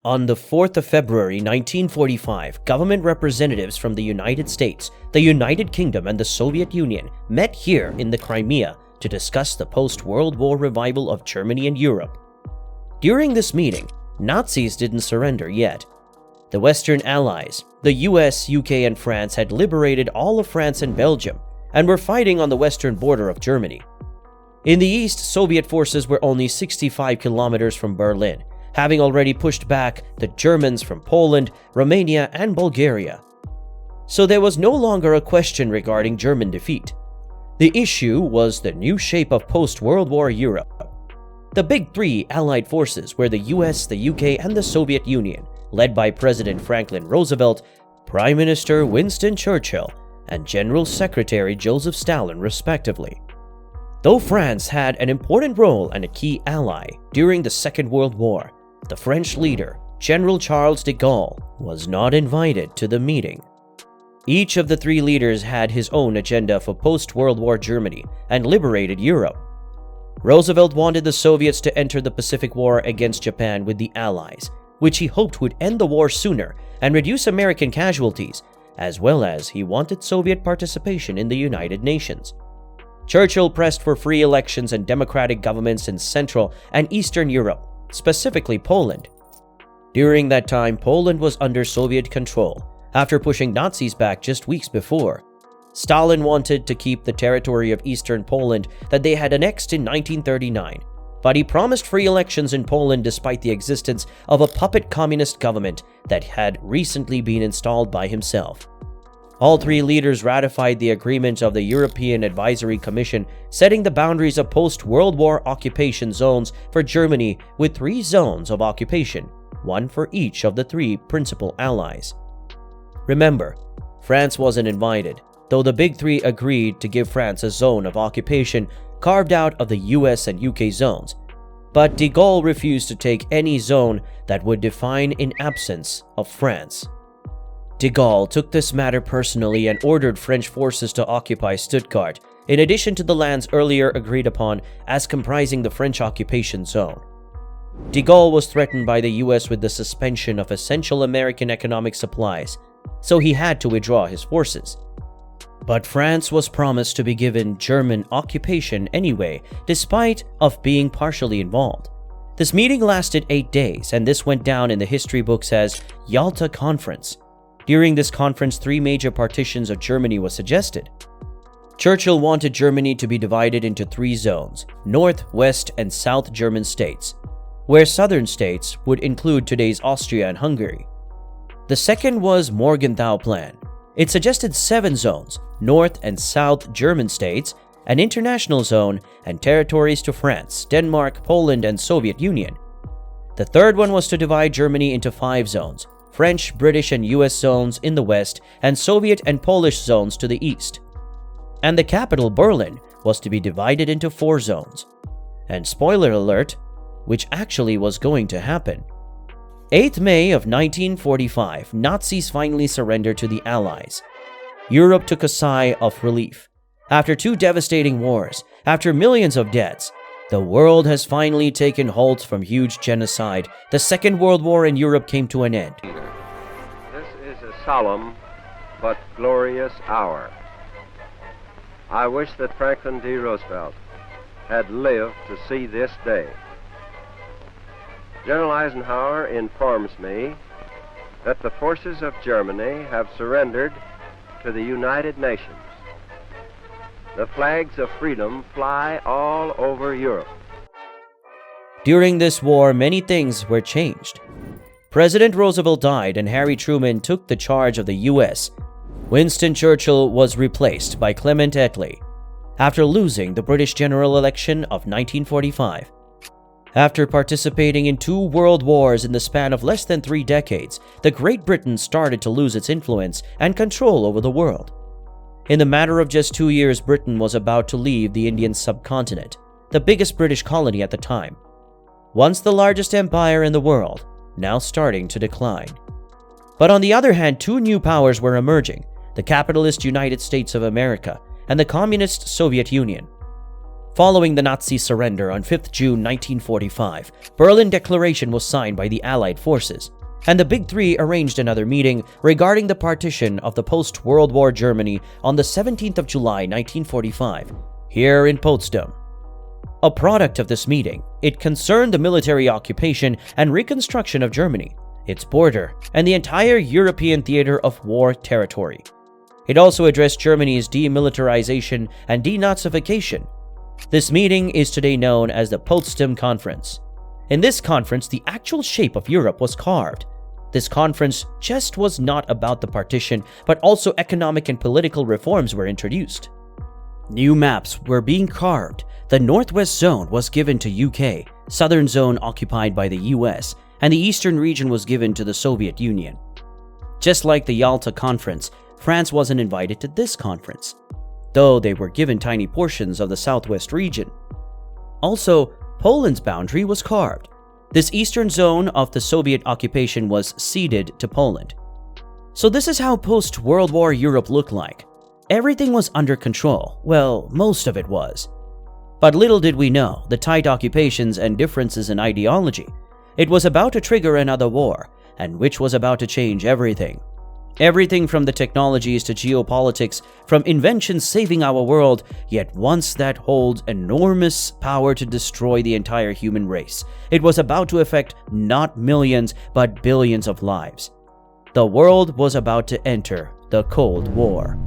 On the 4th of February 1945, government representatives from the United States, the United Kingdom, and the Soviet Union met here in the Crimea to discuss the post-World War revival of Germany and Europe. During this meeting, Nazis didn't surrender yet. The Western Allies, the US, UK, and France had liberated all of France and Belgium and were fighting on the western border of Germany. In the east, Soviet forces were only 65 kilometers from Berlin, having already pushed back the Germans from Poland, Romania, and Bulgaria. So there was no longer a question regarding German defeat. The issue was the new shape of post-World War Europe. The big three Allied forces were the US, the UK, and the Soviet Union, led by President Franklin Roosevelt, Prime Minister Winston Churchill, and General Secretary Joseph Stalin, respectively. Though France had an important role and a key ally during the Second World War, the French leader, General Charles de Gaulle, was not invited to the meeting. Each of the three leaders had his own agenda for post-World War Germany and liberated Europe. Roosevelt wanted the Soviets to enter the Pacific War against Japan with the Allies, which he hoped would end the war sooner and reduce American casualties, as well as he wanted Soviet participation in the United Nations. Churchill pressed for free elections and democratic governments in Central and Eastern Europe, specifically Poland. During that time, Poland was under Soviet control, after pushing Nazis back just weeks before. Stalin wanted to keep the territory of Eastern Poland that they had annexed in 1939, but he promised free elections in Poland despite the existence of a puppet communist government that had recently been installed by himself. All three leaders ratified the agreement of the European Advisory Commission, setting the boundaries of post-World War occupation zones for Germany with 3 zones of occupation, one for each of the 3 principal allies. Remember, France wasn't invited, though the big three agreed to give France a zone of occupation carved out of the US and UK zones, but de Gaulle refused to take any zone that would define in absence of France. De Gaulle took this matter personally and ordered French forces to occupy Stuttgart, in addition to the lands earlier agreed upon as comprising the French occupation zone. De Gaulle was threatened by the US with the suspension of essential American economic supplies, so he had to withdraw his forces. But France was promised to be given German occupation anyway, despite of being partially involved. This meeting lasted 8 days, and this went down in the history books as Yalta Conference. During this conference, 3 major partitions of Germany were suggested. Churchill wanted Germany to be divided into 3 zones, North, West, and South German states, where southern states would include today's Austria and Hungary. The second was Morgenthau Plan. It suggested 7 zones, North and South German states, an international zone, and territories to France, Denmark, Poland, and Soviet Union. The third one was to divide Germany into 5 zones, French, British, and US zones in the west, and Soviet and Polish zones to the east. And the capital, Berlin, was to be divided into 4 zones. And spoiler alert, which actually was going to happen. 8th May of 1945, Nazis finally surrendered to the Allies. Europe took a sigh of relief. After 2 devastating wars, after millions of deaths, the world has finally taken hold from huge genocide. The Second World War in Europe came to an end. This is a solemn but glorious hour. I wish that Franklin D. Roosevelt had lived to see this day. General Eisenhower informs me that the forces of Germany have surrendered to the United Nations. The flags of freedom fly all over Europe. During this war, many things were changed. President Roosevelt died and Harry Truman took the charge of the US. Winston Churchill was replaced by Clement Attlee after losing the British general election of 1945. After participating in 2 world wars in the span of less than 3 decades, the Great Britain started to lose its influence and control over the world. In the matter of just 2 years, Britain was about to leave the Indian subcontinent, the biggest British colony at the time. Once the largest empire in the world, now starting to decline. But on the other hand, 2 new powers were emerging, the capitalist United States of America and the communist Soviet Union. Following the Nazi surrender on 5th June 1945, Berlin Declaration was signed by the Allied forces, and the Big Three arranged another meeting regarding the partition of the post-World War Germany on the 17th of July 1945, here in Potsdam. A product of this meeting, it concerned the military occupation and reconstruction of Germany, its border, and the entire European theater of war territory. It also addressed Germany's demilitarization and denazification. This meeting is today known as the Potsdam Conference. In this conference, the actual shape of Europe was carved. This conference just was not about the partition, but also economic and political reforms were introduced. New maps were being carved. The Northwest Zone was given to UK, Southern Zone occupied by the US, and the Eastern region was given to the Soviet Union. Just like the Yalta Conference, France wasn't invited to this conference, though they were given tiny portions of the Southwest region. Also, Poland's boundary was carved. This eastern zone of the Soviet occupation was ceded to Poland. So this is how post-World War Europe looked like. Everything was under control. Well, most of it was. But little did we know the tight occupations and differences in ideology. It was about to trigger another war, and which was about to change everything. Everything from the technologies to geopolitics, from inventions saving our world, yet once that holds enormous power to destroy the entire human race. It was about to affect not millions, but billions of lives. The world was about to enter the Cold War.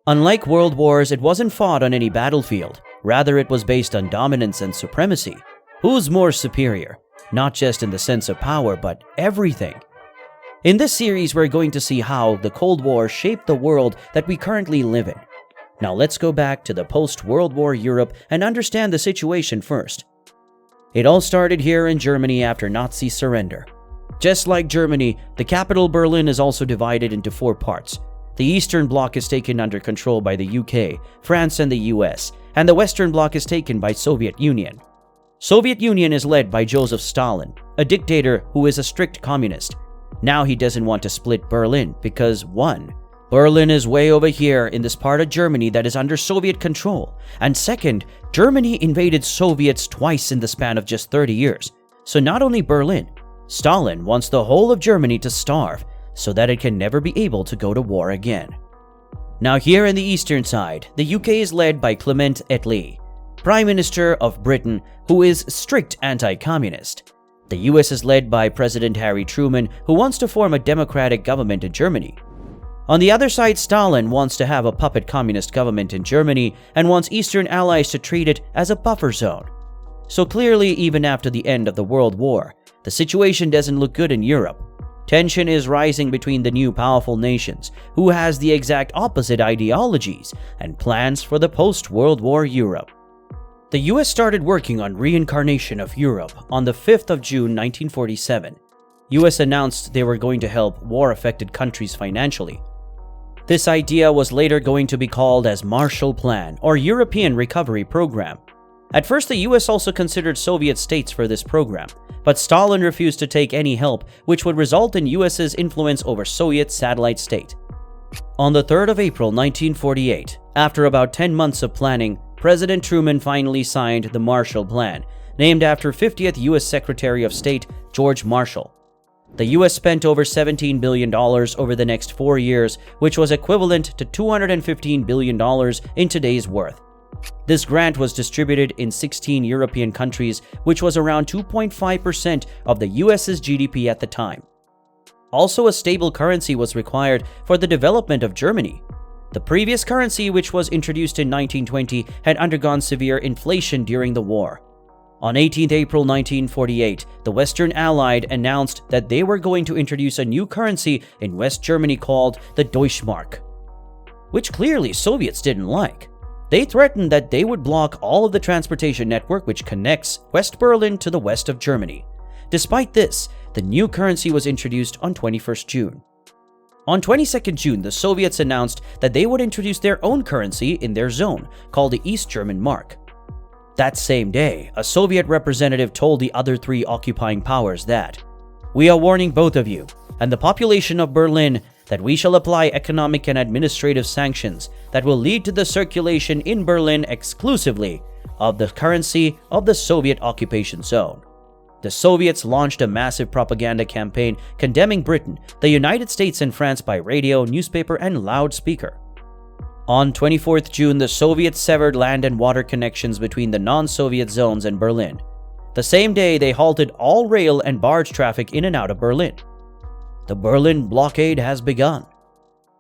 Unlike world wars, it wasn't fought on any battlefield. Rather, it was based on dominance and supremacy. Who's more superior? Not just in the sense of power, but everything. In this series, we're going to see how the Cold War shaped the world that we currently live in. Now let's go back to the post-World War Europe and understand the situation first. It all started here in Germany after Nazi surrender. Just like Germany, the capital Berlin is also divided into 4 parts. The Eastern Bloc is taken under control by the UK, France and the US, and the Western Bloc is taken by Soviet Union. Soviet Union is led by Joseph Stalin, a dictator who is a strict communist. Now he doesn't want to split Berlin because 1. Berlin is way over here in this part of Germany that is under Soviet control, and 2nd, Germany invaded Soviets twice in the span of just 30 years. So not only Berlin, Stalin wants the whole of Germany to starve, so that it can never be able to go to war again. Now here in the eastern side, the UK is led by Clement Attlee, Prime Minister of Britain, who is strict anti-communist. The US is led by President Harry Truman, who wants to form a democratic government in Germany. On the other side, Stalin wants to have a puppet communist government in Germany and wants Eastern allies to treat it as a buffer zone. So clearly, even after the end of the World War, the situation doesn't look good in Europe. Tension is rising between the new powerful nations, who has the exact opposite ideologies and plans for the post-World War Europe. The US started working on reincarnation of Europe on the 5th of June 1947. US announced they were going to help war-affected countries financially. This idea was later going to be called as Marshall Plan or European Recovery Program. At first, the US also considered Soviet states for this program, but Stalin refused to take any help, which would result in US's influence over Soviet satellite state. On the 3rd of April 1948, after about 10 months of planning, President Truman finally signed the Marshall Plan, named after 50th US Secretary of State George Marshall. The US spent over $17 billion over the next 4 years, which was equivalent to $215 billion in today's worth. This grant was distributed in 16 European countries, which was around 2.5% of the US's GDP at the time. Also, a stable currency was required for the development of Germany. The previous currency, which was introduced in 1920, had undergone severe inflation during the war. On 18 April 1948, the Western Allied announced that they were going to introduce a new currency in West Germany called the Deutschmark, which clearly Soviets didn't like. They threatened that they would block all of the transportation network which connects West Berlin to the west of Germany. Despite this, the new currency was introduced on 21st June. On 22nd June, the Soviets announced that they would introduce their own currency in their zone, called the East German Mark. That same day, a Soviet representative told the other three occupying powers that, "We are warning both of you and the population of Berlin that we shall apply economic and administrative sanctions that will lead to the circulation in Berlin exclusively of the currency of the Soviet occupation zone." The Soviets launched a massive propaganda campaign condemning Britain, the United States and France by radio, newspaper, and loudspeaker. On 24th June, the Soviets severed land and water connections between the non-Soviet zones and Berlin. The same day, they halted all rail and barge traffic in and out of Berlin. The Berlin blockade has begun.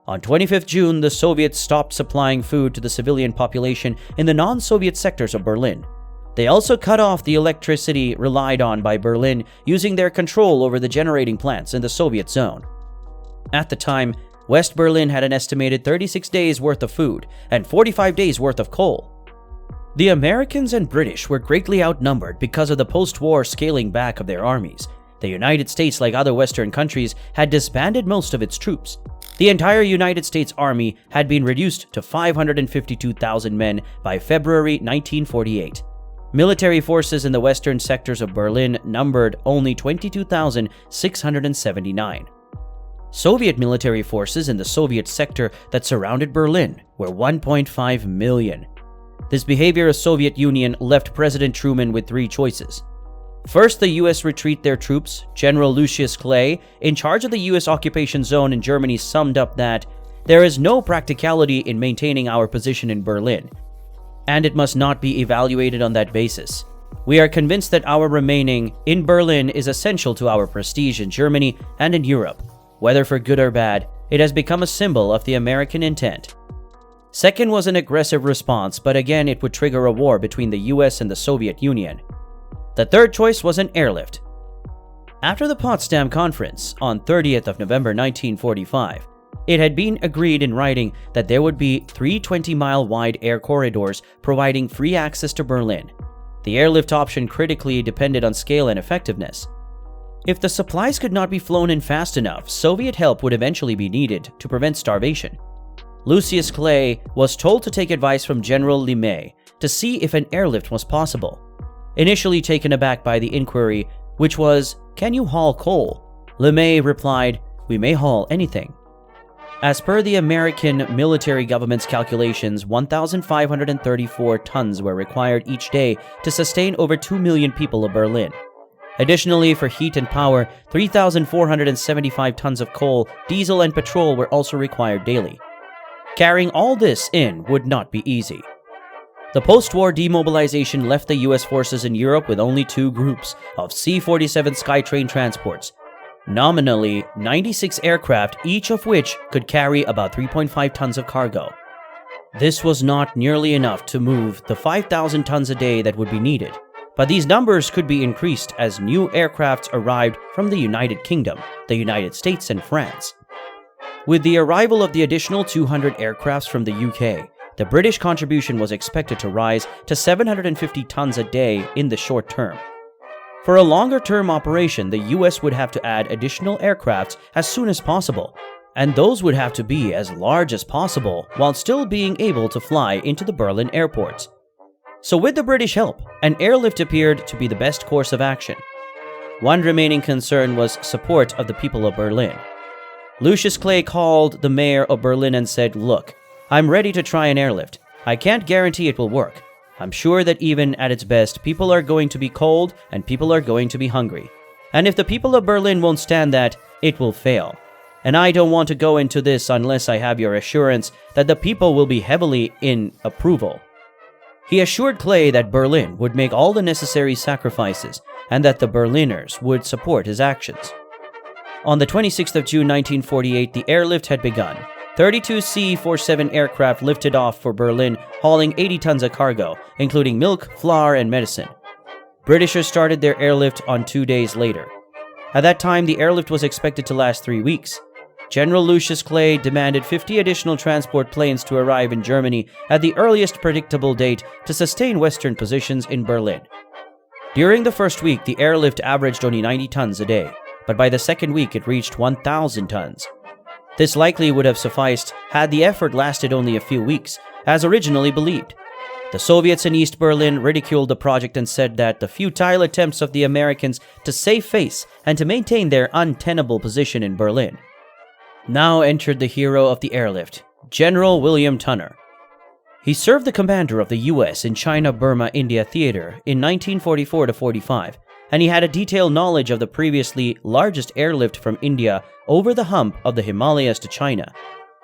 On 25th June, the Soviets stopped supplying food to the civilian population in the non-Soviet sectors of Berlin. They also cut off the electricity relied on by Berlin using their control over the generating plants in the Soviet zone. At the time, West Berlin had an estimated 36 days worth of food and 45 days worth of coal. The Americans and British were greatly outnumbered because of the post-war scaling back of their armies. The United States, like other Western countries, had disbanded most of its troops. The entire United States Army had been reduced to 552,000 men by February 1948. Military forces in the western sectors of Berlin numbered only 22,679. Soviet military forces in the Soviet sector that surrounded Berlin were 1.5 million. This behavior of Soviet Union left President Truman with three choices. First, the US retreat their troops. General Lucius Clay, in charge of the US occupation zone in Germany, summed up that there is no practicality in maintaining our position in Berlin, and it must not be evaluated on that basis. We are convinced that our remaining in Berlin is essential to our prestige in Germany and in Europe. Whether for good or bad, it has become a symbol of the American intent. Second was an aggressive response, but again it would trigger a war between the US and the Soviet Union. The third choice was an airlift. After the Potsdam Conference on 30th of November 1945, it had been agreed in writing that there would be 3 20-mile-wide air corridors providing free access to Berlin. The airlift option critically depended on scale and effectiveness. If the supplies could not be flown in fast enough, Soviet help would eventually be needed to prevent starvation. Lucius Clay was told to take advice from General LeMay to see if an airlift was possible. Initially taken aback by the inquiry, which was, "Can you haul coal?" LeMay replied, "We may haul anything." As per the American military government's calculations, 1,534 tons were required each day to sustain over 2 million people of Berlin. Additionally, for heat and power, 3,475 tons of coal, diesel, and petrol were also required daily. Carrying all this in would not be easy. The post-war demobilization left the US forces in Europe with only 2 groups of C-47 Skytrain transports, nominally 96 aircraft, each of which could carry about 3.5 tons of cargo. This was not nearly enough to move the 5,000 tons a day that would be needed, but these numbers could be increased as new aircrafts arrived from the United Kingdom, the United States, and France. With the arrival of the additional 200 aircrafts from the UK, the British contribution was expected to rise to 750 tons a day in the short term. For a longer-term operation, the US would have to add additional aircrafts as soon as possible, and those would have to be as large as possible while still being able to fly into the Berlin airports. So with the British help, an airlift appeared to be the best course of action. One remaining concern was support of the people of Berlin. Lucius Clay called the mayor of Berlin and said, "Look, I'm ready to try an airlift. I can't guarantee it will work. I'm sure that even at its best, people are going to be cold and people are going to be hungry. And if the people of Berlin won't stand that, it will fail. And I don't want to go into this unless I have your assurance that the people will be heavily in approval." He assured Clay that Berlin would make all the necessary sacrifices and that the Berliners would support his actions. On the 26th of June 1948, the airlift had begun. 32 C-47 aircraft lifted off for Berlin, hauling 80 tons of cargo, including milk, flour, and medicine. Britishers started their airlift on 2 days later. At that time, the airlift was expected to last 3 weeks. General Lucius Clay demanded 50 additional transport planes to arrive in Germany at the earliest predictable date to sustain Western positions in Berlin. During the first week, the airlift averaged only 90 tons a day, but by the second week it reached 1,000 tons. This likely would have sufficed had the effort lasted only a few weeks, as originally believed. The Soviets in East Berlin ridiculed the project and said that the futile attempts of the Americans to save face and to maintain their untenable position in Berlin. Now entered the hero of the airlift, General William Tunner. He served the commander of the U.S. in China-Burma-India Theater in 1944-45, and he had a detailed knowledge of the previously largest airlift from India over the hump of the Himalayas to China.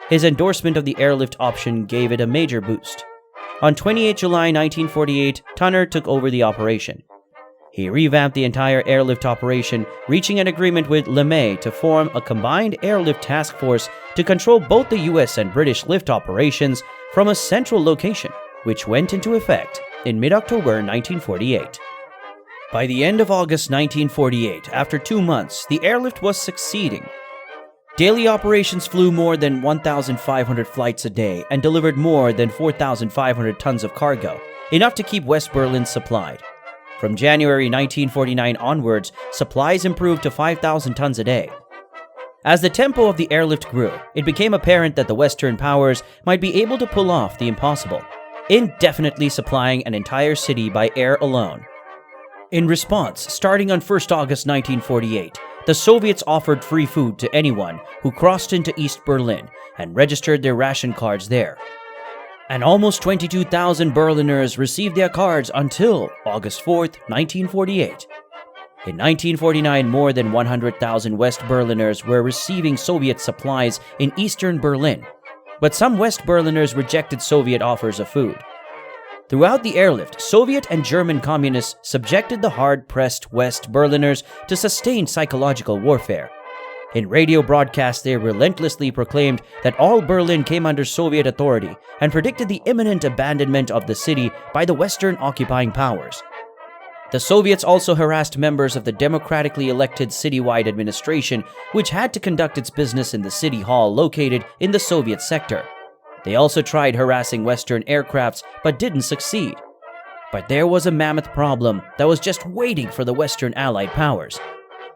His endorsement of the airlift option gave it a major boost. On 28 July 1948, Tunner took over the operation. He revamped the entire airlift operation, reaching an agreement with LeMay to form a combined airlift task force to control both the US and British lift operations from a central location, which went into effect in mid-October 1948. By the end of August 1948, after 2 months, the airlift was succeeding. Daily operations flew more than 1,500 flights a day and delivered more than 4,500 tons of cargo, enough to keep West Berlin supplied. From January 1949 onwards, supplies improved to 5,000 tons a day. As the tempo of the airlift grew, it became apparent that the Western powers might be able to pull off the impossible, indefinitely supplying an entire city by air alone. In response, starting on 1 August 1948, the Soviets offered free food to anyone who crossed into East Berlin and registered their ration cards there. And almost 22,000 Berliners received their cards until August 4, 1948. In 1949, more than 100,000 West Berliners were receiving Soviet supplies in Eastern Berlin, but some West Berliners rejected Soviet offers of food. Throughout the airlift, Soviet and German communists subjected the hard-pressed West Berliners to sustained psychological warfare. In radio broadcasts, they relentlessly proclaimed that all Berlin came under Soviet authority and predicted the imminent abandonment of the city by the Western occupying powers. The Soviets also harassed members of the democratically elected citywide administration, which had to conduct its business in the city hall located in the Soviet sector. They also tried harassing Western aircrafts but didn't succeed. But there was a mammoth problem that was just waiting for the Western Allied powers.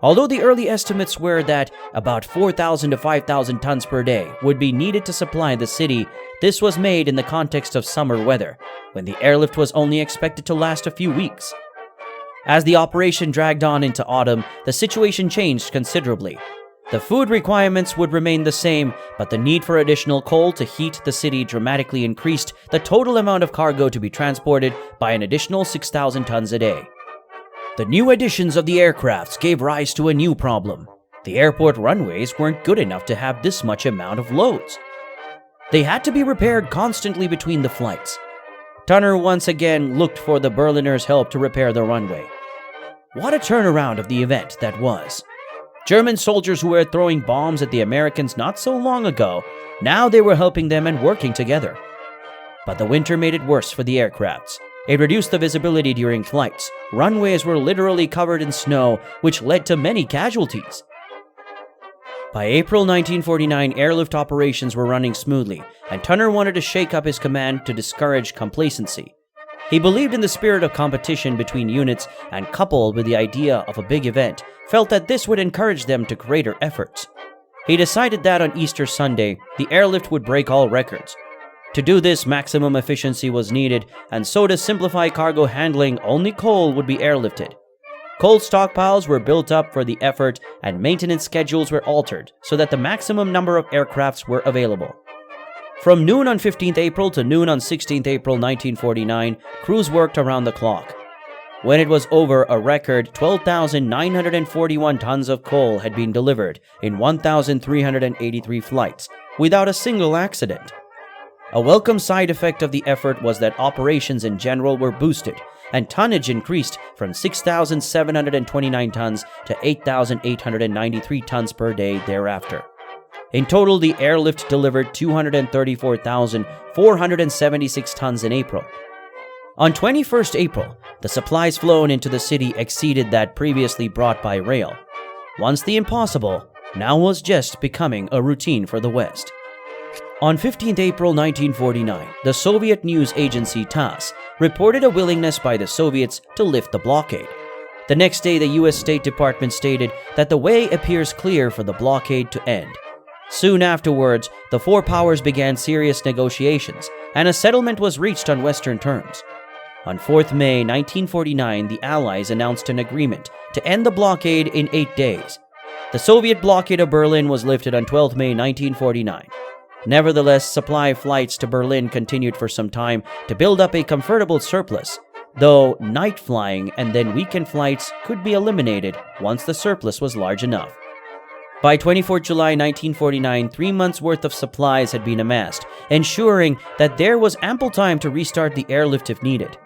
Although the early estimates were that about 4,000 to 5,000 tons per day would be needed to supply the city, this was made in the context of summer weather, when the airlift was only expected to last a few weeks. As the operation dragged on into autumn, the situation changed considerably. The food requirements would remain the same, but the need for additional coal to heat the city dramatically increased the total amount of cargo to be transported by an additional 6,000 tons a day. The new additions of the aircrafts gave rise to a new problem. The airport runways weren't good enough to have this much amount of loads. They had to be repaired constantly between the flights. Tunner once again looked for the Berliners' help to repair the runway. What a turnaround of the event that was. German soldiers who were throwing bombs at the Americans not so long ago, now they were helping them and working together. But the winter made it worse for the aircrafts. It reduced the visibility during flights. Runways were literally covered in snow, which led to many casualties. By April 1949, airlift operations were running smoothly, and Tunner wanted to shake up his command to discourage complacency. He believed in the spirit of competition between units and, coupled with the idea of a big event, felt that this would encourage them to greater efforts. He decided that on Easter Sunday, the airlift would break all records. To do this, maximum efficiency was needed, and so to simplify cargo handling, only coal would be airlifted. Coal stockpiles were built up for the effort, and maintenance schedules were altered so that the maximum number of aircrafts were available. From noon on 15th April to noon on 16th April 1949, crews worked around the clock. When it was over, a record 12,941 tons of coal had been delivered in 1,383 flights, without a single accident. A welcome side effect of the effort was that operations in general were boosted, and tonnage increased from 6,729 tons to 8,893 tons per day thereafter. In total, the airlift delivered 234,476 tons in April. On 21st April, the supplies flown into the city exceeded that previously brought by rail. Once the impossible now was just becoming a routine for the West. On 15th April 1949, the Soviet news agency TASS reported a willingness by the Soviets to lift the blockade. The next day, the US State Department stated that the way appears clear for the blockade to end. Soon afterwards, the four powers began serious negotiations, and a settlement was reached on Western terms. On 4th May 1949, the Allies announced an agreement to end the blockade in 8 days. The Soviet blockade of Berlin was lifted on 12th May 1949. Nevertheless, supply flights to Berlin continued for some time to build up a comfortable surplus, though night flying and then weekend flights could be eliminated once the surplus was large enough. By 24 July 1949, 3 months' worth of supplies had been amassed, ensuring that there was ample time to restart the airlift if needed.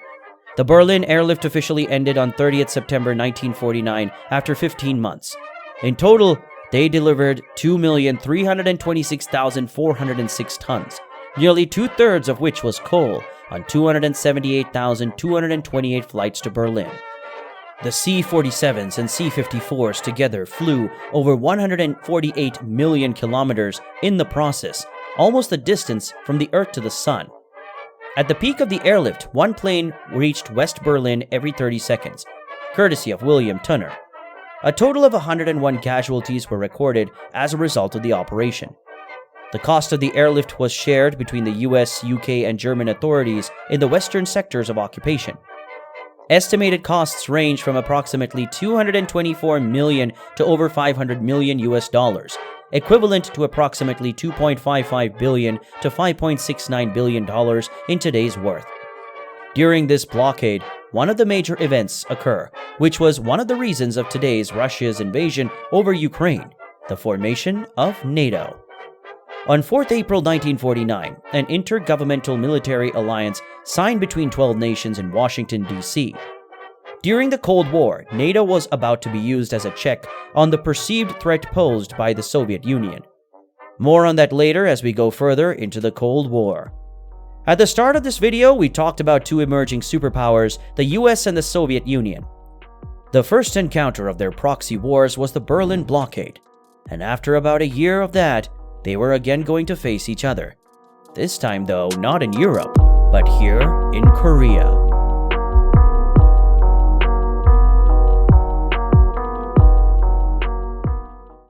The Berlin airlift officially ended on 30th September 1949 after 15 months. In total, they delivered 2,326,406 tons, nearly 2/3 of which was coal, on 278,228 flights to Berlin. The C-47s and C-54s together flew over 148 million kilometers in the process, almost the distance from the Earth to the Sun. At the peak of the airlift, one plane reached West Berlin every 30 seconds, courtesy of William Tunner. A total of 101 casualties were recorded as a result of the operation. The cost of the airlift was shared between the US, UK, and German authorities in the western sectors of occupation. Estimated costs range from approximately $224 million to over $500 million US dollars, equivalent to approximately $2.55 billion to $5.69 billion in today's worth. During this blockade, one of the major events occur, which was one of the reasons of today's Russia's invasion over Ukraine, the formation of NATO. On 4th April 1949, an intergovernmental military alliance signed between 12 nations in Washington, D.C. During the Cold War, NATO was about to be used as a check on the perceived threat posed by the Soviet Union. More on that later as we go further into the Cold War. At the start of this video, we talked about two emerging superpowers, the US and the Soviet Union. The first encounter of their proxy wars was the Berlin blockade, and after about a year of that, they were again going to face each other. This time though, not in Europe, but here in Korea.